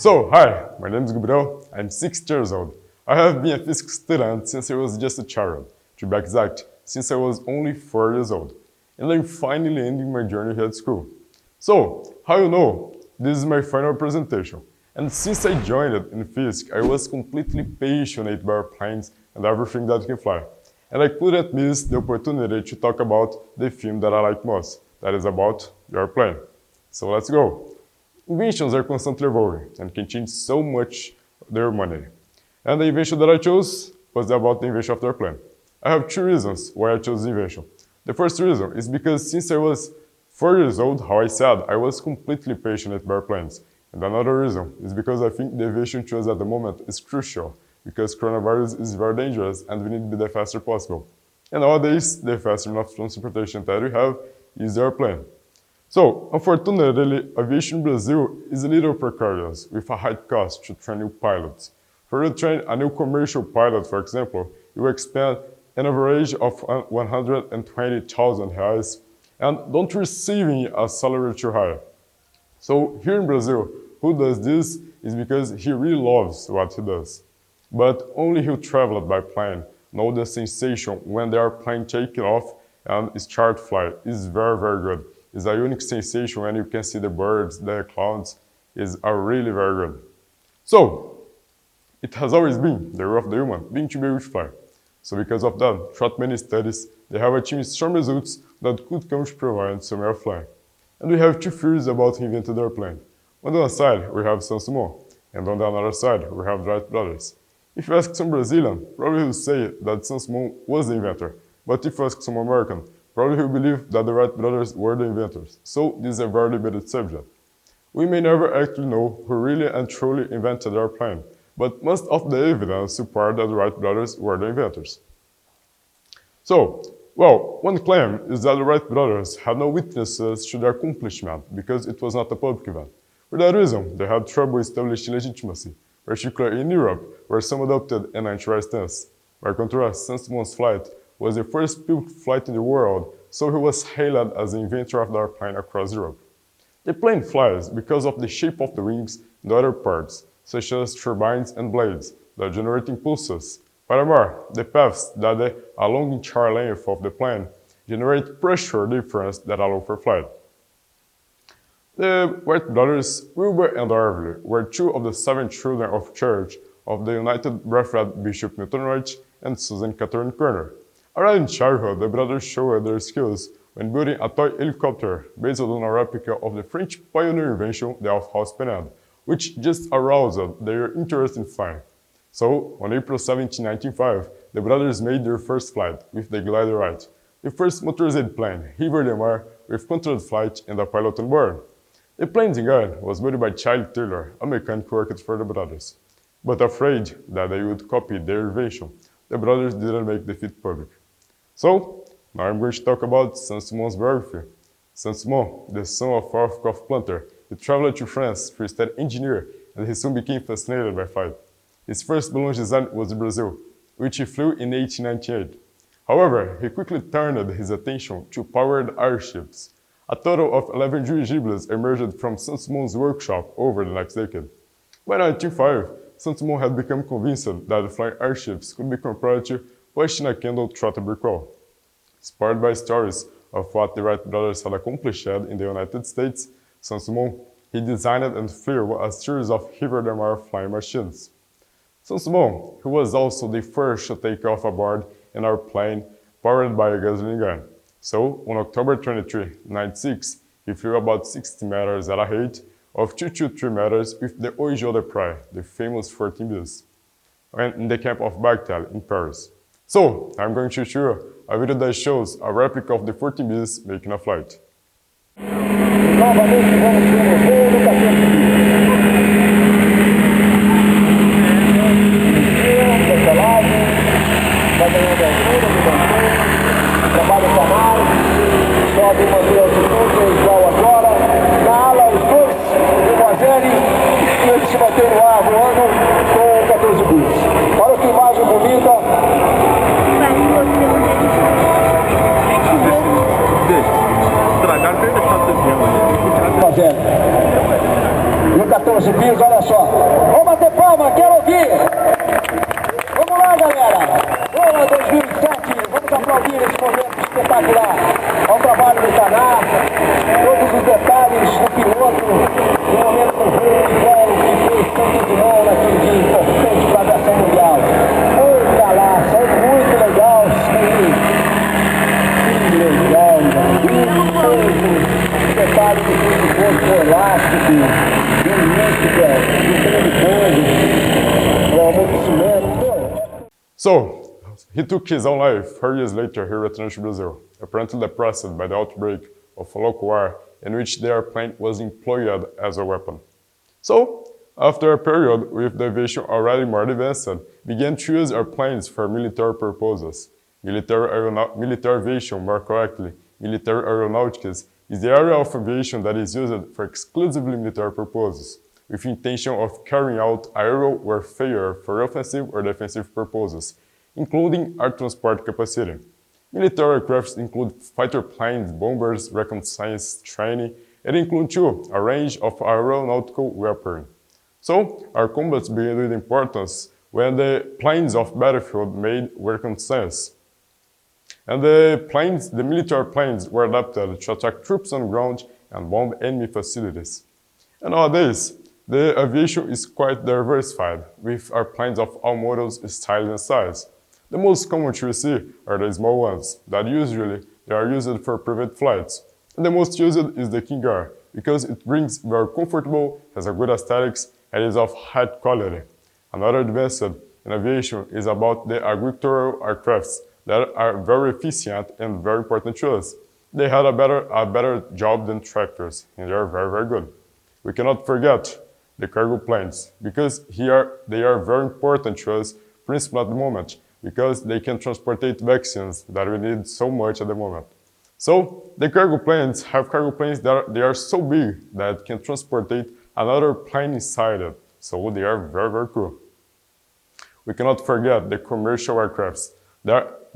So, hi, my name is Gabriel, I'm 6 years old. I have been a Fisk student since I was just a child, to be exact, since I was only 4 years old. And I'm finally ending my journey here at school. So, how you know, this is my final presentation. And since I joined in Fisk, I was completely passionate by airplanes and everything that can fly. And I couldn't miss the opportunity to talk about the film that I like most, that is about the airplane. So let's go. Inventions are constantly evolving and can change so much their money. And the invention that I chose was about the invention of the airplane. I have 2 reasons why I chose the invention. The first reason is because since I was 4 years old, how I said, I was completely passionate by airplanes. And another reason is because I think the invention chosen at the moment is crucial, because coronavirus is very dangerous and we need to be the fastest possible. And nowadays, the fastest enough transportation that we have is the airplane. So, unfortunately, aviation in Brazil is a little precarious, with a high cost to train new pilots. For you to train a new commercial pilot, for example, you will expend an average of 120,000 reais, and don't receiving a salary too high. So, here in Brazil, who does this is because he really loves what he does. But only who traveled by plane know the sensation when the airplane taking off and start fly is very, very good. It's a unique sensation when you can see the birds, the clouds, are really very good. So, it has always been the role of the human being to be able to fly. So because of that, throughout many studies, they have achieved strong results that could come to provide some air flying. And we have 2 theories about who invented the airplane. On the one side, we have Saint-Simon, and on the other side, we have the Wright brothers. If you ask some Brazilian, probably will say that Saint-Simon was the inventor. But if you ask some American, probably will believe that the Wright brothers were the inventors. So this is a very debated subject. We may never actually know who really and truly invented the airplane, but most of the evidence support that the Wright brothers were the inventors. So, well, one claim is that the Wright brothers had no witnesses to their accomplishment because it was not a public event. For that reason, they had trouble establishing legitimacy, particularly in Europe, where some adopted an anti-right stance. By contrast, Saint-Simon's flight was the first public flight in the world, so he was hailed as the inventor of the airplane across Europe. The plane flies because of the shape of the wings and other parts, such as turbines and blades, that generate impulses. Furthermore, the paths that the along entire length of the plane generate pressure difference that allow for flight. The Wright brothers, Wilbur and Harvey, were 2 of the 7 children of church of the United Brethren Bishop Newton Wright and Susan Catherine Kerner. Already in childhood, the brothers showed their skills when building a toy helicopter based on a replica of the French pioneer invention, the House Penade, which just aroused their interest in flying. So, on April 17, 1905, the brothers made their first flight with the glider Wright, the first motorized plane, River de Mar, with controlled flight and a pilot on board. The plane's design was built by Charles Taylor, a mechanic who worked for the brothers. But afraid that they would copy their invention, the brothers didn't make the feat public. So, now I'm going to talk about Saint-Simon's biography. Saint-Simon, the son of a coffee planter, he traveled to France to study engineer, and he soon became fascinated by flight. His first balloon design was in Brazil, which he flew in 1898. However, he quickly turned his attention to powered airships. A total of 11 dirigibles emerged from Saint-Simon's workshop over the next decade. By 1905, Saint-Simon had become convinced that flying airships could be compared to pushing a candle through a brick wall. Inspired by stories of what the Wright brothers had accomplished in the United States, Saint-Simon, he designed and flew a series of River de Mar flying machines. Saint-Simon, who was also the first to take off aboard an airplane powered by a gasoline gun. So, on October 23, 1996, he flew about 60 meters at a height of 223 meters with the Oiseau de Praia, the famous 14 bis, and in the camp of Bactel in Paris. So, I'm going to show you a video that shows a replica of the 14 bis making a flight. Sobe manter a altitude, igual agora. Na ala, os 2 Rimogelli, e ele se mantém no ar voando com 14 bis. Olha que imagem bonita. Estragaram desde a estação. He took his own life 4 years later. He returned to Brazil, apparently depressed by the outbreak of a local war in which the airplane was employed as a weapon. So, after a period with the aviation already more advanced, began to use airplanes for military purposes. Military aviation, more correctly, military aeronautics, is the area of aviation that is used for exclusively military purposes, with intention of carrying out aerial warfare for offensive or defensive purposes, including air transport capacity. Military aircraft include fighter planes, bombers, reconnaissance training, and include too a range of aeronautical weaponry. So, our combats began with importance when the planes of battlefield made reconnaissance. And the military planes were adapted to attack troops on ground and bomb enemy facilities. And nowadays, the aviation is quite diversified, with airplanes of all models, styles, and size. The most common to see are the small ones, that usually they are used for private flights. And the most used is the King Air, because it brings very comfortable, has a good aesthetics, and is of high quality. Another advance in aviation is about the agricultural aircrafts that are very efficient and very important to us. They had a better job than tractors, and they are very, very good. We cannot forget the cargo planes, because here they are very important to us, principally at the moment, because they can transport vaccines that we need so much at the moment. So the cargo planes have cargo planes that they are so big that can transport another plane inside it. So they are very, very cool. We cannot forget the commercial aircrafts.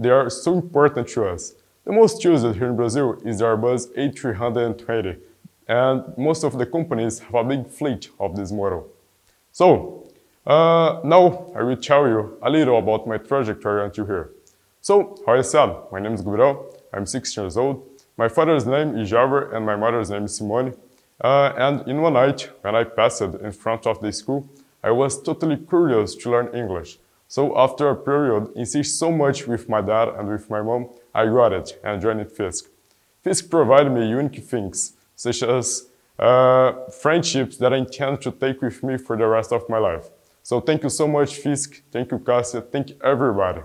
They are so important to us. The most used here in Brazil is the Airbus A320, and most of the companies have a big fleet of this model. So, now I will tell you a little about my trajectory until here. So, how I said, my name is Gabriel, I'm 6 years old. My father's name is Gabriel and my mother's name is Simone. And in one night, when I passed in front of the school, I was totally curious to learn English. So after a period, insist so much with my dad and with my mom, I got it and joined Fisk. Fisk provided me unique things, such as friendships that I intend to take with me for the rest of my life. So thank you so much, Fisk. Thank you, Cassia. Thank you, everybody.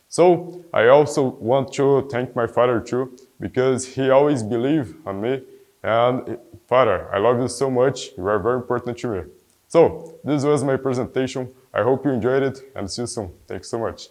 So I also want to thank my father too, because he always believed on me. And Father, I love you so much. You are very important to me. So this was my presentation. I hope you enjoyed it and see you soon. Thanks so much.